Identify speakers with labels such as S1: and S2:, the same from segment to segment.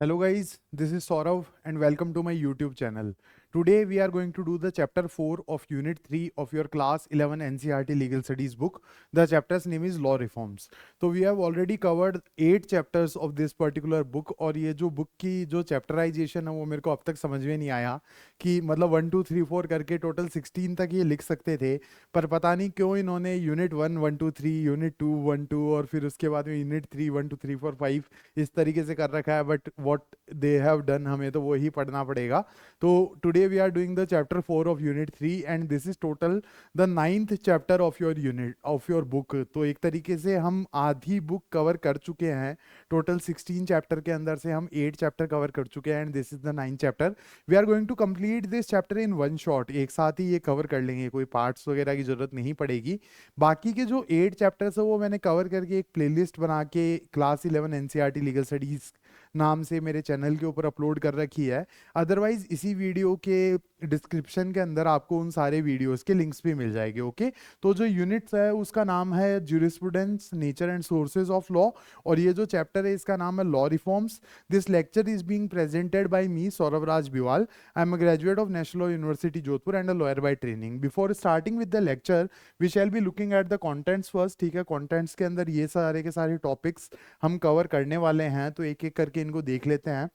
S1: Hello guys, this is Saurav and welcome to my YouTube channel. Today we are going to do the chapter 4 of unit 3 of your class 11 NCERT legal studies book. The chapter's name is law reforms. तो we have already covered 8 chapters of this particular book और ये जो book की जो chapterization है वो मेरे को अब तक समझ में नहीं आया कि मतलब 1 2 3 4 करके टोटल 16 तक ये लिख सकते थे, पर पता नहीं क्यों इन्होंने यूनिट 1 1 2 3 यूनिट 2 1 2 और फिर उसके बाद में यूनिट 3 1 2 3 4 5 इस तरीके से कर रखा है. But what they have done हमें तो वो ही पढ़ना पड़ेगा. तो today we are doing the chapter 4 of unit 3 and this is total the 9th chapter of your unit of your book. तो एक तरीके से हम आधी बुक कवर कर चुके हैं. टोटल 16 चैप्टर के अंदर से हम 8 चैप्टर कवर कर चुके हैं and this is the 9th chapter. We are going to complete this chapter in one shot. एक साथ ही ये कवर कर लेंगे, कोई पार्ट्स वगैरह की जरूरत नहीं पड़ेगी. बाकी के जो 8 चैप्टर्स है वो मैंने कवर करके एक प्लेलिस्ट बना के क्लास 11 एनसीईआरटी लीगल स्टडीज नाम से मेरे चैनल के ऊपर अपलोड कर रखी है. अदरवाइज इसी वीडियो के डिस्क्रिप्शन के अंदर आपको उन सारे वीडियोस के लिंक्स भी मिल जाएंगे. ओके, तो जो यूनिट्स है उसका नाम है jurisprudence, nature and sources of law, और ये जो चैप्टर है इसका नाम है law reforms. This lecture is being presented by me Saurabh Raj Biwal. I am a graduate of National Law University Jodhpur and a lawyer by training. Before starting with the lecture we shall be looking at the contents first. ठीक है, contents के अंदर ये सारे के सारे topics हम cover करने वाले हैं, तो एक एक करके इनको देख लेते हैं.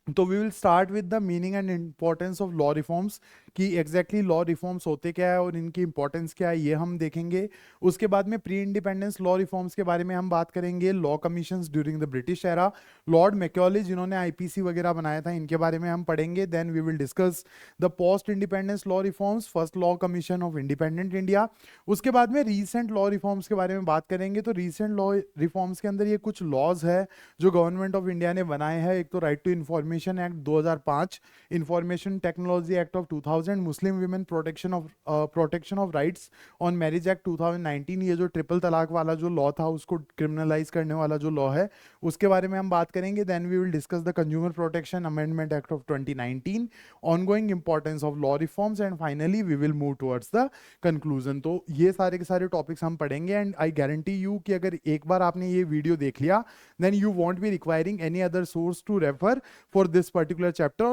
S1: तो we will start with the meaning and importance of law reforms कि एग्जैक्टली लॉ रिफॉर्म्स होते क्या है और इनकी इंपॉर्टेंस क्या है ये हम देखेंगे. उसके बाद में प्री इंडिपेंडेंस लॉ रिफॉर्म्स के बारे में हम बात करेंगे. Law commissions during the British era, Lord Macaulay जिन्होंने आईपीसी वगैरह बनाया था, इनके बारे में हम पढ़ेंगे. Then we will discuss the post independence law reforms, first law commission of independent India. उसके बाद में रीसेंट लॉ रिफॉर्म्स के बारे में बात करेंगे. तो रीसेंट लॉ रिफॉर्म्स के अंदर ये कुछ लॉज है जो गवर्नमेंट ऑफ इंडिया ने बनाए हैं. एक तो right to information act 2005, information technology act of 2000, Muslim women protection of rights on marriage act 2019. ये जो ट्रिपल तलाक वाला जो लॉ था उसको क्रिमिनलाइज करने वाला जो लॉ है उसके बारे में हम बात करेंगे. Then we will discuss the consumer protection amendment act of 2019, ongoing importance of law reforms and finally we will move towards the conclusion. तो ये सारे के सारे टॉपिक्स हम पढ़ेंगे एंड आई गारंटी यू कि अगर एक बार आपने ये वीडियो देख लिया then you won't be requiring any other source to refer for this particular chapter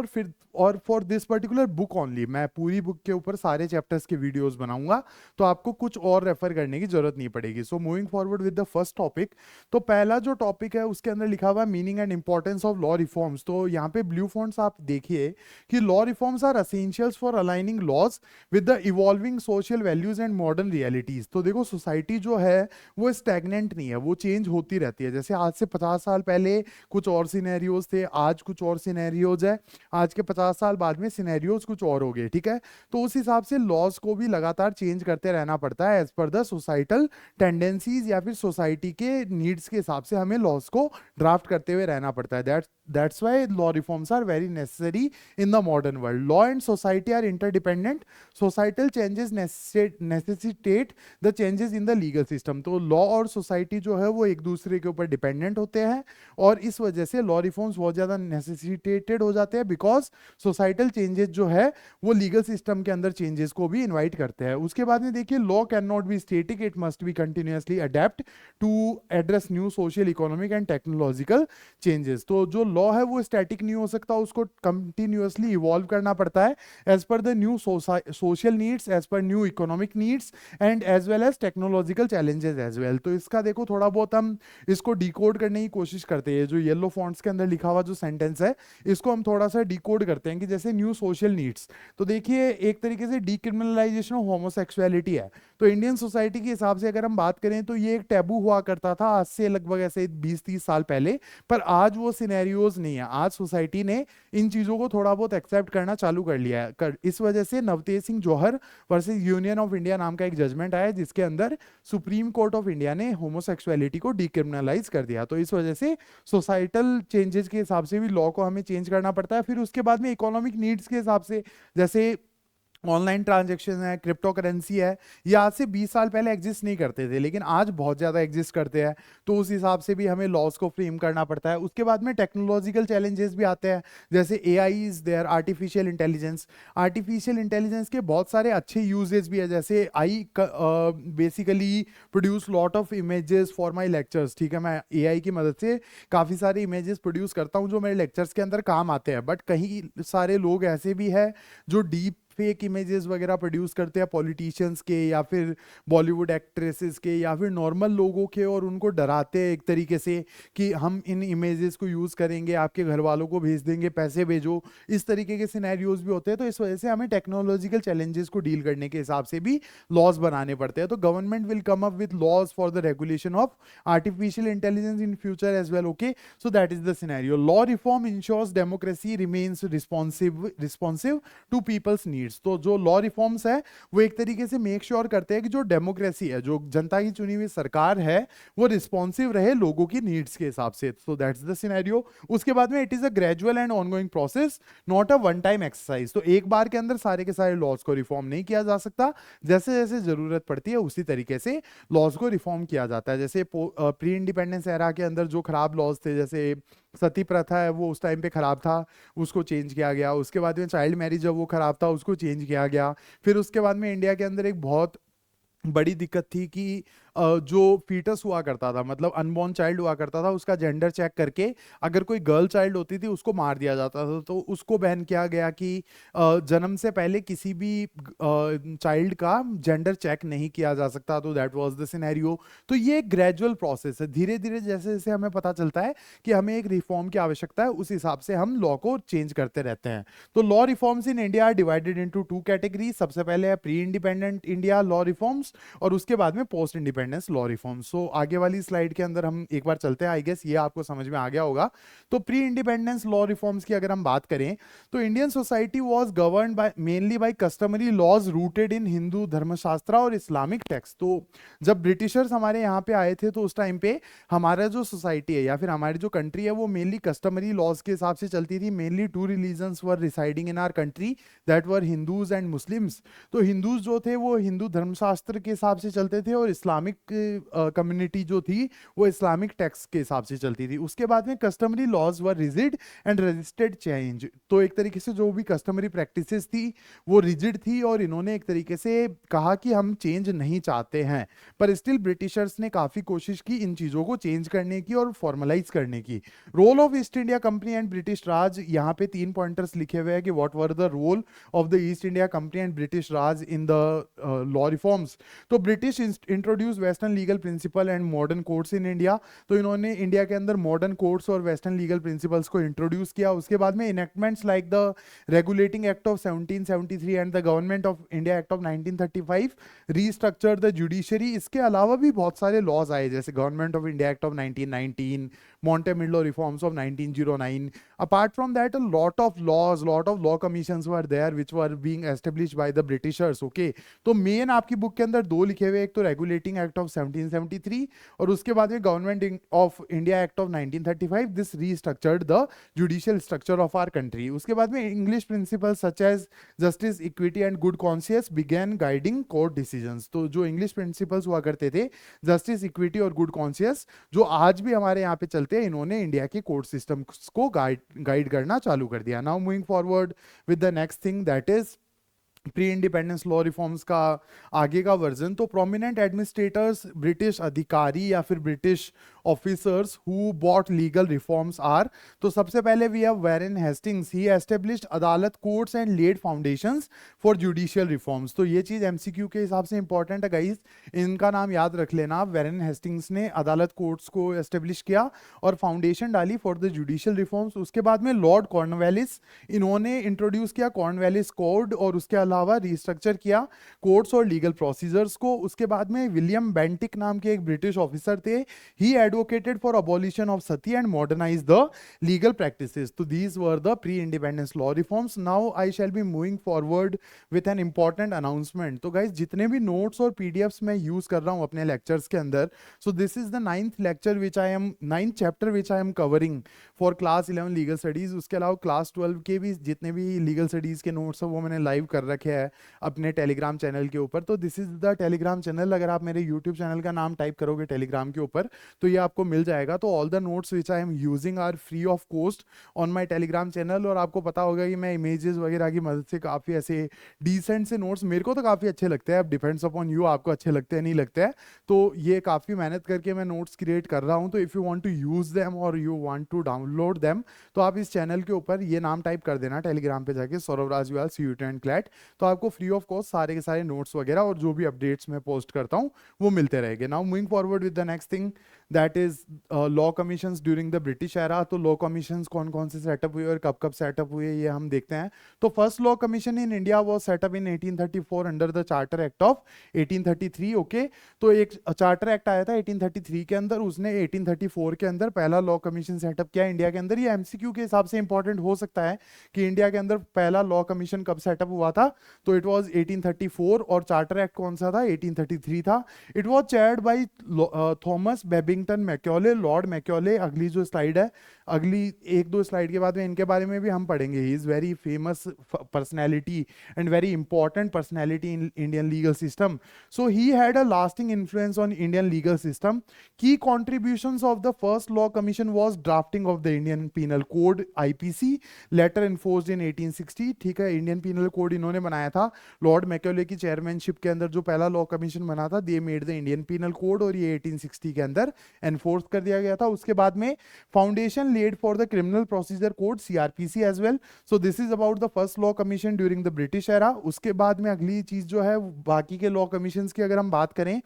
S1: और for this particular book only. मैं पूरी बुक के ऊपर सारे चैप्टर्स के वीडियोस बनाऊंगा तो आपको कुछ और रेफर करने की जरूरत नहीं पड़ेगी. So moving forward with the first topic. तो पहला जो टॉपिक है उसके अंदर लिखा हुआ है meaning and importance of law reforms. तो यहाँ पे ब्लू फॉन्ट्स आप देखिए कि law reforms are essentials for aligning laws with the evolving social values and modern realities. तो देखो सोसाइटी जो है वो स्टैग्नेंट नहीं है, वो चेंज होती रहती है. जैसे आज से 50 साल पहले कुछ और सिनेरियोज थे, आज कुछ और सिनेरियोज है, आज के 50 साल बाद में सिनेरियोज कुछ और हो गए. ठीक है, तो उस हिसाब से लॉज को भी लगातार चेंज करते रहना पड़ता है as per the societal tendencies या फिर सोसाइटी के नीड्स के हिसाब से हमें लॉज को ड्राफ्ट करते हुए रहना पड़ता है. That's why law reforms are very necessary in the modern world. Law and society are interdependent. Societal changes necessitate the changes in the legal system. तो law और society जो है वो एक दूसरे के ऊपर dependent होते हैं और इस वजह से law reforms बहुत ज़्यादा necessitated हो जाते हैं because societal changes जो है वो legal system के अंदर changes को भी invite करते हैं. उसके बाद में देखिए law cannot be static, it must be continuously adapt to address new social, economic and technological changes. तो जो लॉ है वो स्टैटिक नहीं हो सकता, उसको कंटिन्यूअसली इवॉल्व करना पड़ता है as per the new social needs, as per new economic needs and as well as technological challenges as well. तो इसका देखो थोड़ा बहुत हम इसको डिकोड करने की कोशिश करते हैं. जो येलो फॉन्ट्स के अंदर लिखा हुआ जो सेंटेंस है इसको हम थोड़ा सा डिकोड करते हैं कि जैसे न्यू सोशल नीड्स. तो देखिए एक तरीके से डीक्रिमिनलाइजेशन ऑफ होमोसेक्सुअलिटी है. तो इंडियन सोसाइटी के हिसाब से अगर हम बात करें तो ये एक टैबू हुआ करता था आज से लगभग ऐसे 20-30 साल पहले, पर आज वो सिनेरियोज नहीं है. आज सोसाइटी ने इन चीजों को थोड़ा बहुत एक्सेप्ट करना चालू कर लिया है. इस वजह से नवतेज सिंह जौहर वर्सेस यूनियन ऑफ इंडिया नाम का एक जजमेंट आया जिसके अंदर सुप्रीम कोर्ट ऑफ इंडिया ने होमोसेक्सुअलिटी को डिक्रिमिनलाइज कर दिया. तो इस वजह से सोसाइटल चेंजेस के हिसाब से भी लॉ को हमें चेंज करना पड़ता है. फिर उसके बाद में इकोनॉमिक नीड्स के हिसाब से, जैसे ऑनलाइन ट्रांजेक्शन है, क्रिप्टो करेंसी है, ये आज से 20 साल पहले एग्जिस्ट नहीं करते थे, लेकिन आज बहुत ज़्यादा एग्जिस्ट करते हैं। तो उस हिसाब से भी हमें लॉज को फ्रेम करना पड़ता है। उसके बाद में टेक्नोलॉजिकल चैलेंजेस भी आते हैं, जैसे AI is there, artificial intelligence. Artificial intelligence के बहुत सारे अच्छे यूजेस भी है, जैसे I basically produce lot of images for my lectures. ठीक है, मैं एआई की मदद से काफ़ी सारे इमेजेस प्रोड्यूस करता हूँ जो मेरे लेक्चर्स के अंदर काम आते हैं। बट कई सारे लोग ऐसे भी है जो डीप फेक इमेजेस वगैरह प्रोड्यूस करते हैं पॉलिटिशियंस के, या फिर बॉलीवुड एक्ट्रेसेस के, या फिर नॉर्मल लोगों के, और उनको डराते हैं एक तरीके से कि हम इन इमेजेस को यूज़ करेंगे, आपके घर वालों को भेज देंगे, पैसे भेजो। इस तरीके के सिनेरियोज भी होते हैं। तो इस वजह से हमें टेक्नोलॉजिकल चैलेंजेस को डील करने के हिसाब से भी लॉज बनाने पड़ते हैं। तो government will come up with laws for the regulation of artificial intelligence in future as well. Okay, so that is the scenario. Law reform ensures democracy remains responsive to people's needs. तो जो law reforms है वो एक तरीके से make sure करते हैं कि जो डेमोक्रेसी है, जो जनता की चुनी हुई सरकार है, वो रिस्पॉन्सिव रहे लोगों की नीड्स के हिसाब से। सो दैट्स द सिनेरियो। उसके बाद में it is a gradual and ongoing process, not a one time exercise. तो एक बार के अंदर सारे के सारे लॉज को रिफॉर्म नहीं किया जा सकता, जैसे जैसे जरूरत पड़ती है उसी तरीके से लॉज को रिफॉर्म किया जाता है। जैसे प्री इंडिपेंडेंस एरा के अंदर जो खराब लॉज थे, जैसे सती प्रथा है, वो उस टाइम पे खराब था, उसको चेंज किया गया। उसके बाद में चाइल्ड मैरिज जब वो खराब था, उसको चेंज किया गया। फिर उसके बाद में इंडिया के अंदर एक बहुत बड़ी दिक्कत थी कि जो फीटस हुआ करता था, मतलब अनबॉर्न चाइल्ड हुआ करता था, उसका जेंडर चेक करके अगर कोई गर्ल चाइल्ड होती थी उसको मार दिया जाता था। तो उसको बैन किया गया कि जन्म से पहले किसी भी चाइल्ड का जेंडर चेक नहीं किया जा सकता। तो दैट वाज द सिनेरियो। तो ये एक ग्रेजुअल प्रोसेस है, धीरे धीरे जैसे जैसे हमें पता चलता है कि हमें एक रिफॉर्म की आवश्यकता है, उस हिसाब से हम लॉ को चेंज करते रहते हैं। तो law reforms in India are divided into two category. सबसे पहले है pre independent India law reforms, और उसके बाद में post independence law reforms. So आगे वाली स्लाइड के अंदर हम एक बार चलते हैं, आई गेस ये आपको समझ में आ गया होगा। तो प्री इंडिपेंडेंस लॉ रिफॉर्म्स की अगर हम बात करें, तो Indian society was governed by mainly by customary laws rooted in Hindu Dharmashastra और इस्लामिक टेक्स्ट। तो जब ब्रिटिशर्स हमारे यहाँ पे आए थे, तो उस टाइम पे हमारा जो सोसाइटी है या फिर हमारी जो कंट्री है, वो मेनली कस्टमरी लॉज के हिसाब से चलती थी। Mainly two religions were residing in our country, that were Hindus and Muslims. तो हिंदूज जो थे वो हिंदू धर्मशास्त्र के हिसाब से चलते थे, और इस्लामिक कम्युनिटी जो थी वो इस्लामिक टेक्स्ट के हिसाब से चलती थी। उसके बाद में customary laws were rigid and resisted change. तो एक तरीके से जो भी कस्टमरी प्रैक्टिसेस थी वो रिजिड थी, और इन्होंने एक तरीके से कहा कि हम चेंज नहीं चाहते हैं। पर स्टिल ब्रिटिशर्स ने काफी कोशिश की इन चीजों को चेंज करने की और फॉर्मलाइज करने की। Role of East India Company and British Raj, यहाँ पे 3 पॉइंटर्स लिखे हुए हैं कि what were the role of the East India Company and British Raj in the law reforms. तो British introduce western legal principle and modern codes in India. तो इन्होंने India के अंदर मॉडर्न कोड्स और वेस्टर्न लीगल प्रिंसिपल्स को introduce किया। उसके बाद में enactments like the Regulating Act of 1773 and the government of India act of 1935 restructure the judiciary. इसके अलावा भी बहुत सारे लॉज आए, जैसे government of India act of 1919, Montemillo reforms of 1909. Apart from that, a lot of laws, lot of law commissions were there which were being established by the Britishers. Okay, तो main आपकी book के अंदर दो लिखे हुए, एक तो regulating Act of 1773 और उसके बाद में government of India act of 1935. This restructured the judicial structure of our country. उसके बाद में English principles such as justice, equity and good conscious begin guiding court decisions. तो जो इंग्लिश प्रिंसिपल्स हुआ करते थे, जस्टिस, इक्विटी और गुड कॉन्शियस, जो आज भी हमारे यहाँ पे चलते हैं, इन्होंने इंडिया के कोर्ट सिस्टम को गाइड करना चालू कर दिया. Now moving forward with the next thing, that is pre independence law reforms का आगे का वर्जन. तो प्रोमिनेंट एडमिनिस्ट्रेटर्स, ब्रिटिश अधिकारी या फिर British officers who brought legal reforms are. तो सबसे पहले we have Warren Hastings. He established अदालत, courts and laid foundations for judicial reforms. तो ये चीज एमसीक्यू के हिसाब से इंपॉर्टेंट है गाइस, इनका नाम याद रख लेना. वैरेन हेस्टिंग्स ने अदालत, कोर्ट्स को एस्टेब्लिश किया और फाउंडेशन डाली फॉर द जुडिशियल रिफॉर्म्स. उसके बाद में लॉर्ड कॉर्नवालिस, इन्होंने इंट्रोड्यूस किया कॉर्नवालिस कोड और उसके अलावा रिस्ट्रक्चर किया कोर्ट्स और लीगल प्रोसीजर्स को. उसके बाद में विलियम बेंटिक नाम के एक ब्रिटिश ऑफिसर थे, ही advocated for abolition of sati and modernized the legal practices. So these were the pre-independence law reforms. Now I shall be moving forward with an important announcement. तो guys जितने भी notes और PDFs मैं use कर रहा हूँ अपने lectures के अंदर, so this is the ninth chapter which I am covering for class 11 legal studies. उसके अलावा class 12 के भी जितने भी legal studies के notes हैं वो मैंने live कर रखे हैं अपने टेलीग्राम चैनल के ऊपर. तो this is the Telegram channel. अगर आप मेरे यूट्यूब चैनल का नाम टाइप करोगे टेलीग्राम के ऊपर तो ये आपको मिल जाएगा. तो all the notes which I am using are free of cost on my Telegram channel. और आपको पता होगा कि मैं इमेजेस वगैरह की मदद से काफ़ी ऐसे डिसेंट से नोट्स, मेरे को तो काफ़ी अच्छे लगते हैं, अब डिपेंड्स अपॉन यू आपको अच्छे लगते हैं नहीं लगते हैं. तो ये काफ़ी मेहनत करके मैं नोट्स क्रिएट कर रहा हूँ. तो if you want to use them और you want to download them तो आप इस चैनल के ऊपर ये नाम टाइप कर देना टेलीग्राम पे जाके, सौरभ राजविवाल CUT एंड क्लैट. तो आपको फ्री ऑफ कॉस्ट सारे के सारे नोट्स वगैरह और जो भी अपडेट्स मैं पोस्ट करता हूँ वो मिलते रहेंगे. Now moving forward with the next thing that is law commissions during the British era. तो लॉ कमीशंस कौन कौन से सेटअप हुए और कब कब सेटअप हुए ये हम देखते हैं. तो first law commission in India was setup in 1834 under the charter act of 1833. Okay, तो एक चार्टर एक्ट आया था 1833 के अंदर, उसने 1834 के अंदर पहला लॉ कमीशन सेटअप किया इंडिया के अंदर. ये MCQ के हिसाब से इंपॉर्टेंट हो सकता है कि इंडिया के अंदर पहला लॉ कमीशन कब सेटअप हुआ था. तो इट वाज 1834 और चार्टर एक्ट कौन सा था, 1833 था. It was chaired by Thomas Babington Macaulay, Lord Macaulay. अगली जो स्लाइड है, अगली एक दो स्लाइड के बाद में इनके बारे में भी हम पढ़ेंगे. He is very famous personality and very important personality in Indian legal system. So he had a lasting influence on Indian legal system. Key contributions of the first law commission was drafting of the Indian penal Code IPC, later enforced in 1860. ठीक है, Indian penal code इन्होंने बनाया था Lord मैक्योले की chairmanship के अंदर. जो पहला लॉ कमीशन बना था, they made the Indian penal code, और ये 1860 के अंदर एनफोर्स कर दिया गया था. उसके बाद में foundation laid for the criminal procedure code CRPC as well. So this is about the first law commission during the British era. उसके बाद में अगली चीज जो है बाकी के लॉ कमीशंस की अगर हम बात करें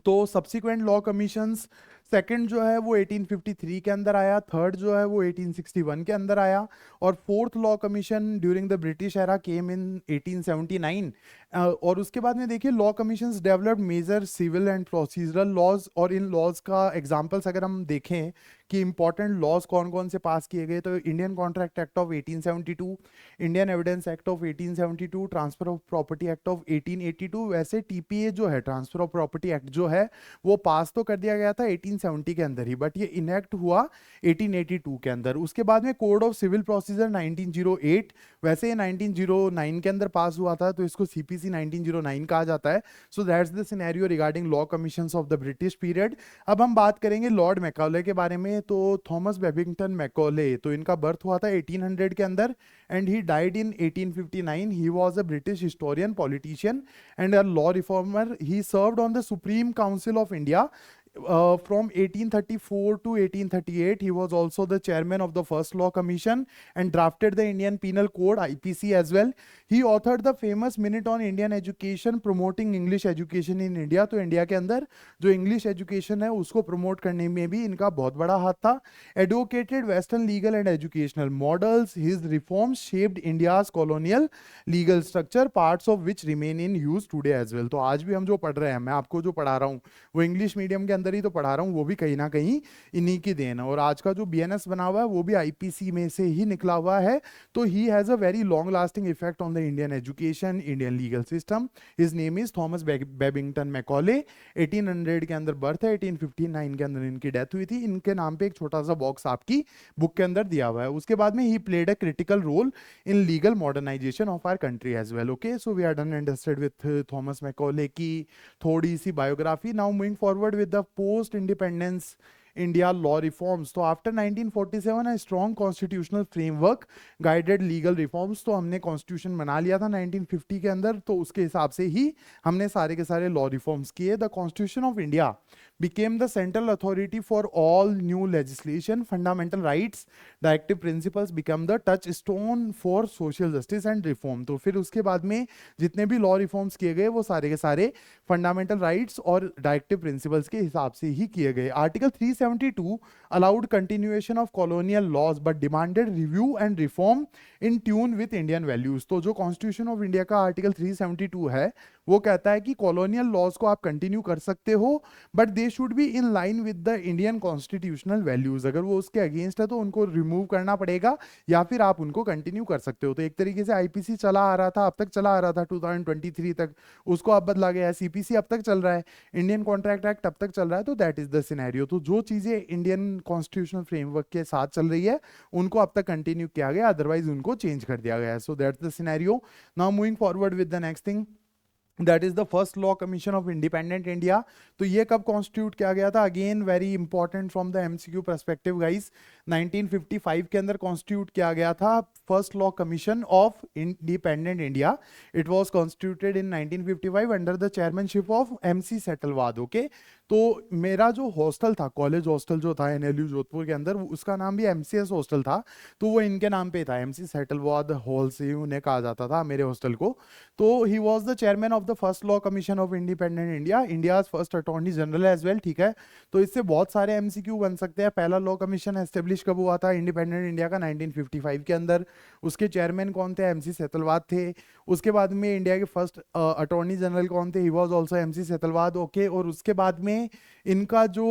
S1: तो सब्सिक्वेंट लॉ कमीशंस, सेकंड जो है वो 1853 के अंदर आया, थर्ड जो है वो 1861 के अंदर आया, और fourth law commission during the British era came in 1879. और उसके बाद में देखिए law commissions developed major civil and procedural laws. और इन लॉज का एग्जांपल्स अगर हम देखें कि इंपॉर्टेंट लॉज कौन कौन से पास किए गए, तो Indian contract act of 1872, Indian evidence act of 1872, transfer of property act of 1882. वैसे TPA जो है, ट्रांसफर ऑफ प्रॉपर्टी एक्ट जो है, वो पास तो कर दिया गया था 1870 के अंदर ही, बट ये इनेक्ट हुआ 1882 के अंदर. उसके बाद में कोड ऑफ सिविल प्रोसीजर 1908, वैसे ये 1909 के अंदर पास हुआ था, तो इसको CPC 1909 कहा जाता है. So that's the scenario regarding law commissions of the British period. अब हम बात करेंगे लॉर्ड मैकॉले के बारे में. तो थॉमस बेबिंगटन मैकॉले, तो इनका बर्थ हुआ था 1800 के अंदर and he died in 1859. He was a British historian, politician and a law reformer. He served on the supreme council of India. From 1834 to 1838, he was also the chairman of the first law commission and drafted the Indian Penal Code IPC as well. He authored the famous minute on Indian education promoting English education in India. तो India के अंदर जो English education है उसको promote करने में भी इनका बहुत बड़ा हाथ था. Advocated Western legal and educational models. His reforms shaped India's colonial legal structure, parts of which remain in use today as well. तो आज भी हम जो पढ़ रहे हैं, मैं आपको जो पढ़ा रहा हूँ वो इंग्लिश मीडियम के अंदर ही तो पढ़ा रहा हूँ, वो भी कहीं ना कहीं इन्हीं की देन है. और आज का जो BNS बना हुआ है वो भी IPC में से ही निकला हुआ है. तो he has a very long lasting effect on the Indian education, Indian legal system. His name is Thomas Babington Macaulay. 1800 के अंदर बर्थ है, 1859 के अंदर इनकी डेथ हुई थी. इनके नाम पे एक छोटा सा बॉक्स आपकी बुक के अंदर दिया हुआ है. उसके बाद में he played a critical role in legal modernization of our country as well. Okay, so we are done and dusted with Thomas Macaulay की थोड़ी सी biography. Now moving forward with the post independence India law reforms. तो after 1947 a strong constitutional framework guided legal reforms. तो हमने constitution बना लिया था 1950 के अंदर, तो उसके हिसाब से ही हमने सारे के सारे लॉ रिफॉर्म्स किए. The Constitution of India became the central authority for all new legislation. Fundamental rights, directive principles become the touchstone for social justice and reform. तो फिर उसके बाद में जितने भी लॉ रिफॉर्म्स किए गए वो सारे के सारे फंडामेंटल राइट्स और डायरेक्टिव प्रिंसिपल्स के हिसाब से ही किए गए. Article 372 allowed continuation of colonial laws but demanded review and reform in tune with Indian values. तो जो कॉन्स्टिट्यूशन ऑफ इंडिया का आर्टिकल 372 है वो कहता है कि कॉलोनियल लॉज को आप कंटिन्यू कर सकते हो but they should be in line with the Indian constitutional values. अगर वो उसके अगेंस्ट है तो उनको रिमूव करना पड़ेगा या फिर आप उनको कंटिन्यू कर सकते हो। तो एक तरीके से आईपीसी चला आ रहा था, अब तक चला आ रहा था 2023 तक, उसको अब बदला गया है। सीपीसी अब तक चल रहा है, इंडियन कॉन्ट्रैक्ट एक्ट अब तक चल रहा है। तो दैट इज द सिनेरियो। तो जो चीजें इंडियन कॉन्स्टिट्यूशनल फ्रेमवर्क के साथ चल रही है उनको अब तक कंटिन्यू किया गया, अदरवाइज उनको चेंज कर दिया गया है। So that's the scenario. Now moving forward with the next thing, that is the first law commission of independent India. तो ये कब कॉन्स्टिट्यूट किया गया था? Again very important from the MCQ perspective guys, 1955 के अंदर कॉन्स्टिट्यूट किया गया था first law commission of independent India. It was constituted in 1955 under the chairmanship of MC Setalvad. Okay, तो मेरा जो हॉस्टल था, कॉलेज हॉस्टल जो था एनएलयू जोधपुर के अंदर, उसका नाम भी एमसीएस हॉस्टल था। तो वो इनके नाम पे था, एमसी सेटलवाद हॉल से उन्हें कहा जाता था मेरे हॉस्टल को। तो he was the chairman of the first law commission of independent India, India's first attorney general as well. ठीक है, तो इससे बहुत सारे एमसीक्यू बन सकते हैं। पहला लॉ कमीशन एस्टेब्लिश कब हुआ था इंडिपेंडेंट इंडिया का? 1955 के अंदर। उसके चेयरमैन कौन थे? एमसी सेतलवाद थे। उसके बाद में इंडिया के फर्स्ट अटॉर्नी जनरल कौन थे? He was also MC Setalvad. Okay, और उसके बाद में इनका जो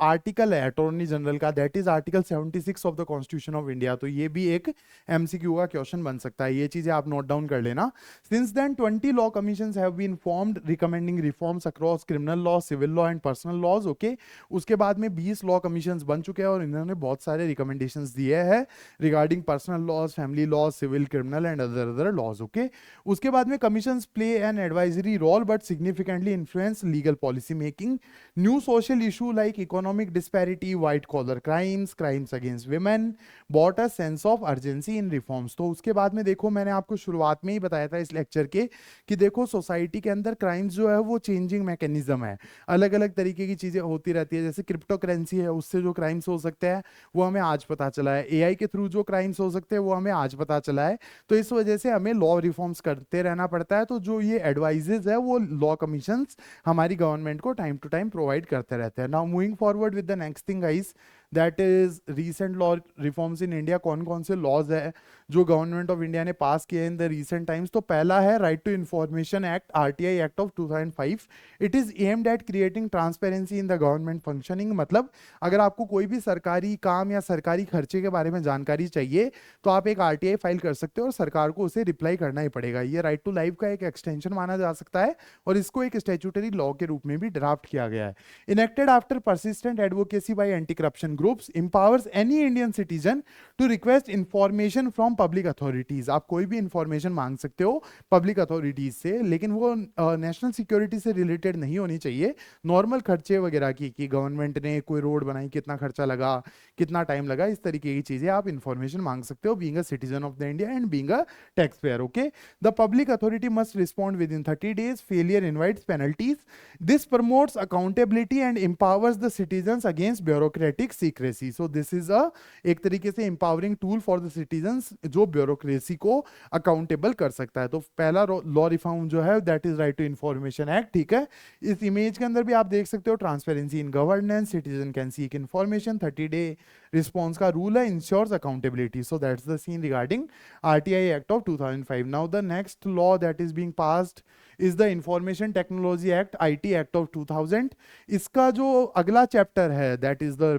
S1: आर्टिकल है अटॉर्नी जनरल का, that is article 76 of the Constitution of India. तो ये भी एक एमसीक्यू का क्वेश्चन बन सकता है, ये चीजें आप नोट डाउन कर लेना। Since then, 20 law commissions have been formed recommending reforms across criminal law, civil law and personal laws. Okay, उसके बाद में 20 law commissions बन चुके हैं और इन्होंने बहुत सारे recommendations दिए हैं regarding personal laws, family laws, civil, criminal and other laws. Okay, उसके बाद में commissions play an advisory role but significantly influence legal policy making. New social issue like economic disparity, white collar crimes, crimes against women brought a sense of urgency in reforms. तो उसके बाद में देखो, मैंने आपको शुरुआत में ही बताया था इस लेक्चर के कि देखो सोसाइटी के अंदर क्राइम्स जो है वो चेंजिंग मैकेनिज्म है, अलग अलग तरीके की चीजें होती रहती है। जैसे क्रिप्टो करेंसी है, उससे जो क्राइम्स हो सकते हैं वो हमें आज पता चला है। एआई के थ्रू जो क्राइम्स हो सकते हैं वो हमें आज पता चला है। तो इस वजह से हमें लॉ रिफॉर्म्स करते रहना पड़ता है। तो जो ये एडवाइजेज है वो लॉ कमीशंस हमारी गवर्नमेंट को टाइम टू टाइम प्रोवाइड करते रहते हैं। Now moving forward with the next thing guys, that is recent law reforms in India. कौन कौन से लॉज है जो गवर्नमेंट ऑफ इंडिया ने पास किए इन द रीसेंट टाइम्स? तो पहला है right to information act, RTI act of 2005। It is aimed at creating transparency in the government functioning. मतलब अगर आपको कोई भी सरकारी काम या सरकारी खर्चे के बारे में जानकारी चाहिए तो आप एक आरटीआई फाइल कर सकते हो और सरकार को उसे रिप्लाई करना ही पड़ेगा। ये राइट टू लाइफ का एक एक्सटेंशन माना जा सकता है और इसको एक स्टैट्यूटरी लॉ के रूप में भी ड्राफ्ट किया गया है। Enacted after persistent advocacy bye anti corruption groups, empowers any Indian citizen to request information from public authorities। आप कोई भी इंफॉर्मेशन मांग सकते हो पब्लिक अथॉरिटीज से, लेकिन वो नेशनल सिक्योरिटी से रिलेटेड नहीं होनी चाहिए। नॉर्मल खर्चे वगैरह की कि गवर्नमेंट ने कोई रोड बनाई, कितना खर्चा लगा, कितना टाइम लगा, इस तरीके की चीजें आप इंफॉर्मेशन मांग सकते हो being a citizen of the India and being a tax payer. Okay, the public authority must respond within 30 days, failure invites penalties. This promotes accountability and empowers the citizens against bureaucratic secrecy। So this is a एक तरीके से empowering tool for the citizens जो bureaucracy को accountable कर सकता है। तो पहला लॉ रिफॉर्म जो है that is right to information act. ठीक है, इस इमेज के अंदर भी आप देख सकते हो transparency in governance, citizen can seek information, 30 day response का रूल है, ensures accountability. So that's the scene regarding RTI act of 2005। Now the next law that is being passed is the information technology act, IT act of 2000। इसका जो अगला chapter है that is the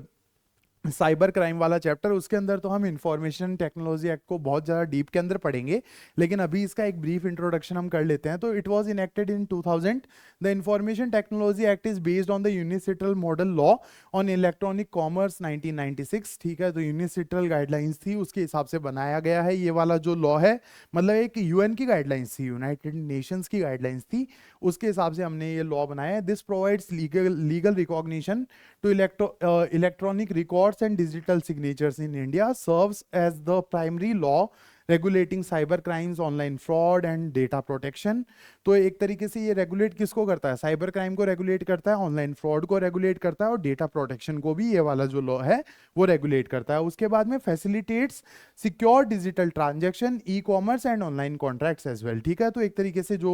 S1: cyber crime वाला chapter, उसके अंदर तो हम information technology act को बहुत ज़्यादा डीप के अंदर पढ़ेंगे, लेकिन अभी इसका एक ब्रीफ इंट्रोडक्शन हम कर लेते हैं। तो it was enacted in 2000। The information technology Act is based on the UNCITRAL model law on electronic commerce 1996। ठीक है, तो यूनिसिटरल गाइडलाइंस थी, उसके हिसाब से बनाया गया है ये वाला जो लॉ है। मतलब एक यूएन की गाइडलाइंस थी, यूनाइटेड नेशंस की गाइडलाइंस थी, उसके हिसाब से हमने ये लॉ बनाया है। This provides legal recognition to electronic records and digital signatures in India, serves as the primary law regulating cyber crimes, online fraud and data protection। तो एक तरीके से ये रेगुलेट किसको करता है? साइबर क्राइम को रेगुलेट करता है, ऑनलाइन फ्रॉड को रेगुलेट करता है और डेटा प्रोटेक्शन को भी ये वाला जो लॉ है वो रेगुलेट करता है। उसके बाद में facilitates secure digital transaction, e commerce and online contracts as well. ठीक है, तो एक तरीके से जो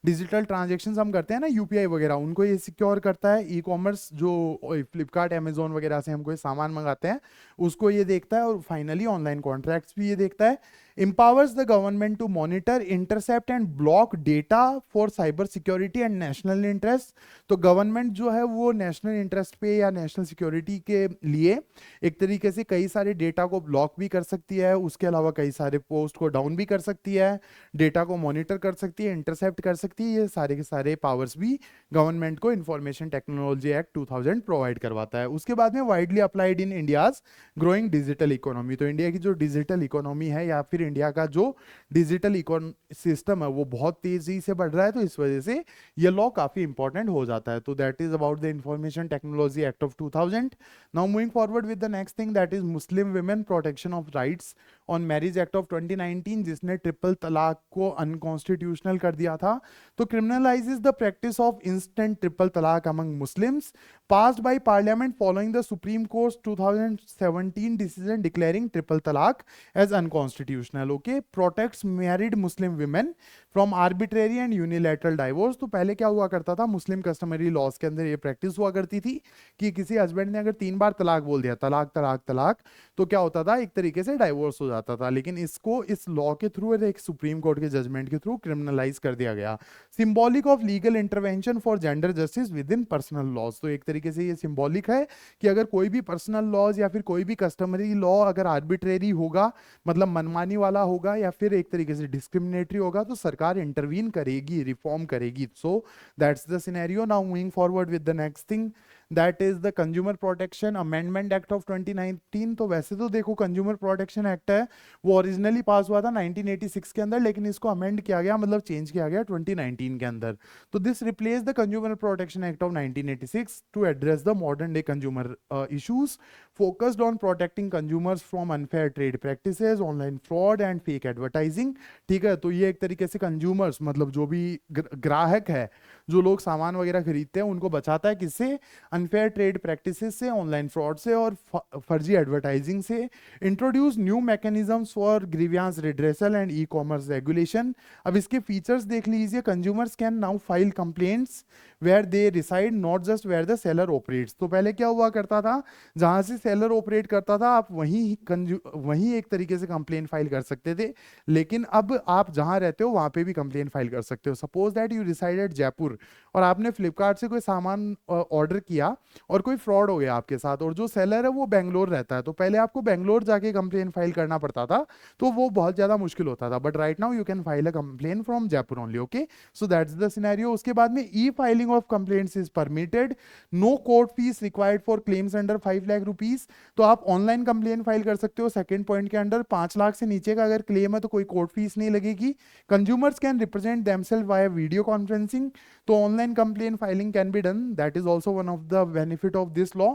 S1: डिजिटल ट्रांजेक्शन हम करते हैं ना यूपीआई वगैरह, उनको ये सिक्योर करता है। ई कॉमर्स जो फ्लिपकार्ट अमेजोन वगैरह से हम कोई सामान मंगाते हैं उसको ये देखता है, और फाइनली ऑनलाइन कॉन्ट्रैक्ट्स भी ये देखता है। empowers the government to monitor, intercept and block data for cyber security and national interest। तो गवर्नमेंट जो है वो नेशनल इंटरेस्ट पे या नेशनल सिक्योरिटी के लिए एक तरीके से कई सारे डेटा को ब्लॉक भी कर सकती है, उसके अलावा कई सारे पोस्ट को डाउन भी कर सकती है, डेटा को मॉनिटर कर सकती है, इंटरसेप्ट कर सकती है। ये सारे के सारे पावर्स भी गवर्नमेंट को इंफॉर्मेशन टेक्नोलॉजी एक्ट 2000 प्रोवाइड करवाता है। उसके बाद में widely applied in India's growing digital economy. तो इंडिया की जो डिजिटल इकोनॉमी है या फिर इंडिया का जो डिजिटल इकोन सिस्टम है वो बहुत तेजी से बढ़ रहा है, तो इस वजह से ये लॉ काफी इंपॉर्टेंट हो जाता है। तो that is about the information technology act of 2000। Now moving forward with the next thing, that is Muslim women protection of rights on marriage act of 2019, जिसने ट्रिपल तलाक को अनकॉन्स्टिट्यूशनल कर दिया था। तो criminalizes the practice of instant triple talaq among Muslims, passed by parliament following the Supreme Court's 2017 decision declaring triple talaq as unconstitutional। Okay, protects married Muslim women from arbitrary and unilateral divorce। तो पहले क्या हुआ करता था, मुस्लिम customary laws के अंदर ये practice हुआ करती थी कि किसी हस्बैंड ने अगर 3 बार तलाक बोल दिया, तलाक तलाक तलाक, तो क्या होता था, एक तरीके से डाइवोर्स हो जाता था। लेकिन इसको इस लॉ के थ्रू, एक सुप्रीम कोर्ट के जजमेंट के थ्रू क्रिमिनलाइज कर दिया गया। Symbolic of legal intervention for gender justice within personal laws. तो एक तरीके से ये सिंबॉलिक है कि अगर कोई भी पर्सनल लॉज या फिर कोई भी कस्टमरी लॉ अगर आर्बिट्रेरी होगा, मतलब मनमानी वाला होगा या फिर एक तरीके से डिस्क्रिमिनेटरी होगा, तो सरकार इंटरवीन करेगी, रिफॉर्म करेगी। सो that's the scenario. Now moving forward with the next thing, that is the consumer protection amendment act of 2019। तो वैसे तो देखो कंज्यूमर प्रोटेक्शन एक्ट है वो ओरिजिनली पास हुआ था 1986 के अंदर, लेकिन इसको अमेंड किया गया, मतलब चेंज किया गया 2019 के अंदर। तो this replace the consumer protection act of 1986 to address the modern day consumer issues focused on protecting consumers from unfair trade practices, online fraud and fake advertising. ठीक है, तो ये एक तरीके से कंज्यूमर्स मतलब जो भी ग्राहक है, जो लोग सामान वगैरह खरीदते हैं, उनको बचाता है किससे, अनफेयर ट्रेड प्रैक्टिसेस से, ऑनलाइन फ्रॉड से और फर्जी एडवर्टाइजिंग से। Introduce new mechanisms for grievance redressal and e commerce regulation. अब इसके फीचर्स देख लीजिए, consumers can now file complaints where they reside, not just where the seller operates. तो पहले क्या हुआ करता था, जहां से सेलर ऑपरेट करता था आप वहीं एक तरीके से कंप्लेन फाइल कर सकते थे, लेकिन अब आप जहां रहते हो वहां पे भी कंप्लेन फाइल कर सकते हो। Suppose that you reside at Jaipur और आपने फ्लिपकार्ट से कोई सामान ऑर्डर किया और कोई फ्रॉड हो गया आपके साथ, और जो सेलर है वो बेंगलोर रहता है, तो पहले आपको बेंगलोर जाके कंप्लेन फाइल करना पड़ता था, तो वो बहुत ज्यादा मुश्किल होता था। But right now you can file a complain from Jaipur only. Okay, so that's the scenario. उसके बाद में e filing of complaints is permitted, no court fees required for claims under 5 lakh rupees. तो आप ऑनलाइन कंप्लेन फाइल कर सकते हो second point के under, 5 lakh से नीचे का अगर क्लेम है तो कोई कोर्ट फीस नहीं लगेगी। Consumers can represent themselves via video conferencing, तो online complaint filing can be done, that is also one of the benefit of this law.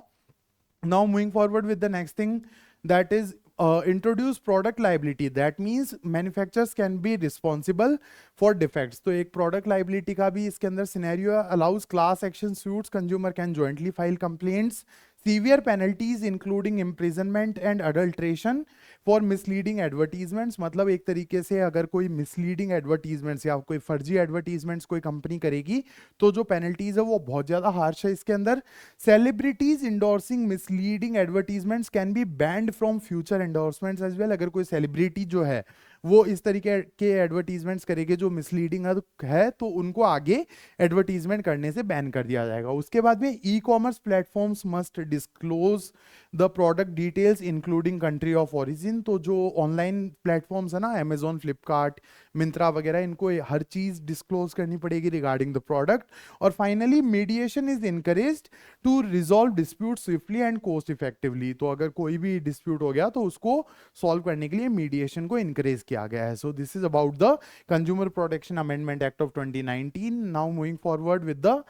S1: Now moving forward with the next thing, that is introduce product liability, that means manufacturers can be responsible for defects। तो एक product liability का भी इसके अंदर scenario allows class action suits, consumer can jointly file complaints, severe penalties including imprisonment and adulteration for misleading advertisements। मतलब एक तरीके से अगर कोई misleading advertisements या कोई फर्जी advertisements कोई कंपनी करेगी तो जो penalties है वो बहुत ज़्यादा harsh है इसके अंदर। Celebrities endorsing misleading advertisements can be banned from future endorsements as well। अगर कोई celebrity जो है वो इस तरीके के एडवर्टीजमेंट्स करेंगे जो मिसलीडिंग है तो उनको आगे एडवर्टीजमेंट करने से बैन कर दिया जाएगा। उसके बाद में e commerce platforms must disclose the product details including country of origin. तो जो ऑनलाइन प्लेटफॉर्म्स है ना, अमेजोन, फ्लिपकार्ट, मिंत्रा वगैरह, इनको हर चीज डिस्क्लोज करनी पड़ेगी रिगार्डिंग द प्रोडक्ट। और finally mediation is encouraged to resolve dispute swiftly and cost effectively. तो अगर कोई भी डिस्प्यूट हो गया तो उसको सॉल्व करने के लिए मीडिएशन को इनकरेज किया गया है। So this is about the consumer protection amendment act of 2019। Now moving forward with the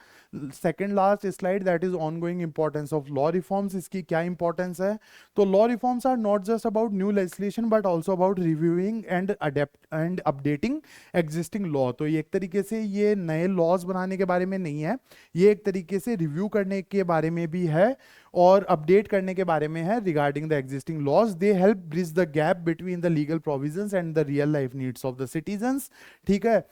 S1: second last slide, that is ongoing importance of law reforms. इसकी क्या इंपॉर्टेंस है, तो law reforms are not just about new legislation but also about reviewing and adapt and updating existing law. तो ये एक तरीके से ये नए लॉज बनाने के बारे में नहीं है, ये एक तरीके से रिव्यू करने के बारे में भी है और अपडेट करने के बारे में है regarding the existing laws. They help bridge the gap between the legal provisions and the real life needs of the citizens. ठीक है,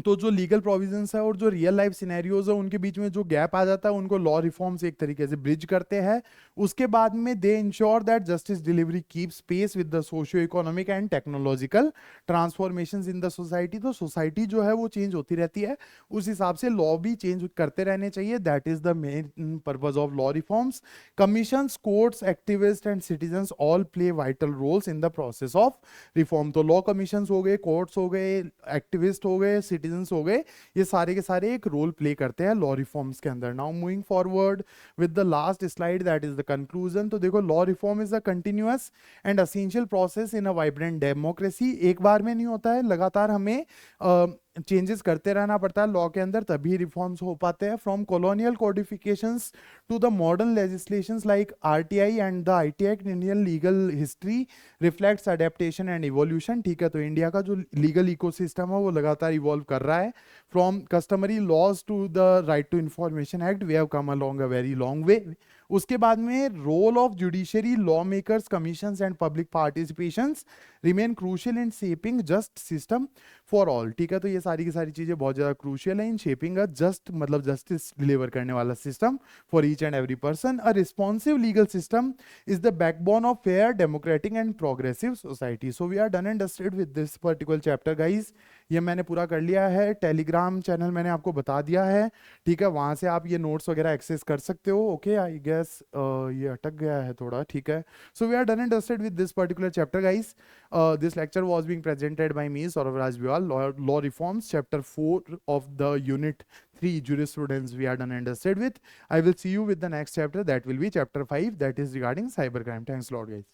S1: तो जो लीगल प्रोविजंस है और जो रियल लाइफ सिनेरियोज है उनके बीच में जो गैप आ जाता है उनको लॉ रिफॉर्म्स एक तरीके से ब्रिज करते हैं। उसके बाद में दे ensure that justice delivery keep space with the socio economic and technological transformations in the society. तो सोसाइटी जो है वो चेंज होती रहती है, उस हिसाब से लॉ भी चेंज करते रहने चाहिए। That is the main purpose of law reforms. Commissions, courts, activist and citizens all play vital roles in the process of reform. तो लॉ कमीशंस हो गए, कोर्ट्स हो गए, एक्टिविस्ट हो गए, सिटीजन्स हो गए, ये सारे के सारे एक रोल प्ले करते हैं लॉ रिफॉर्म्स के अंदर। Now moving forward with the last slide, that is the conclusion. तो देखो, law reform is a continuous and essential process in a vibrant democracy. एक बार में नहीं होता है, लगातार हमें चेंजेस करते रहना पड़ता है लॉ के अंदर, तभी रिफॉर्म्स हो पाते हैं। From colonial codifications to the modern legislations like RTI and the IT Act, Indian legal history reflects adaptation and evolution. ठीक है, तो इंडिया का जो लीगल इकोसिस्टम है वो लगातार इवॉल्व कर रहा है। From customary laws to the right to information act, we have come along a very long way. उसके बाद में role of judiciary, law makers, commissions and public participations remain crucial in shaping just system for all. ठीक है, तो ये सारी की सारी चीजें बहुत ज्यादा क्रूशियल है इन शेपिंग अ जस्ट, मतलब जस्टिस डिलीवर करने वाला system for each and every person. A responsive legal system is the backbone of fair, democratic and progressive society. So we are done and dusted with this particular chapter, guys. ये मैंने पूरा कर लिया है। Telegram channel मैंने आपको बता दिया है, ठीक है, वहां से आप ये नोट्स वगैरह एक्सेस कर सकते हो। ओके, आई गेस ये अटक गया है थोड़ा, ठीक है। So we are done and dusted with this particular chapter, guys. This lecture was being presented by me, Saurav Raj Biwal, law reforms, chapter 4 of the unit 3 jurisprudence we are done and dusted with. I will see you with the next chapter, that will be chapter 5, that is regarding cybercrime. Thanks a lot, guys.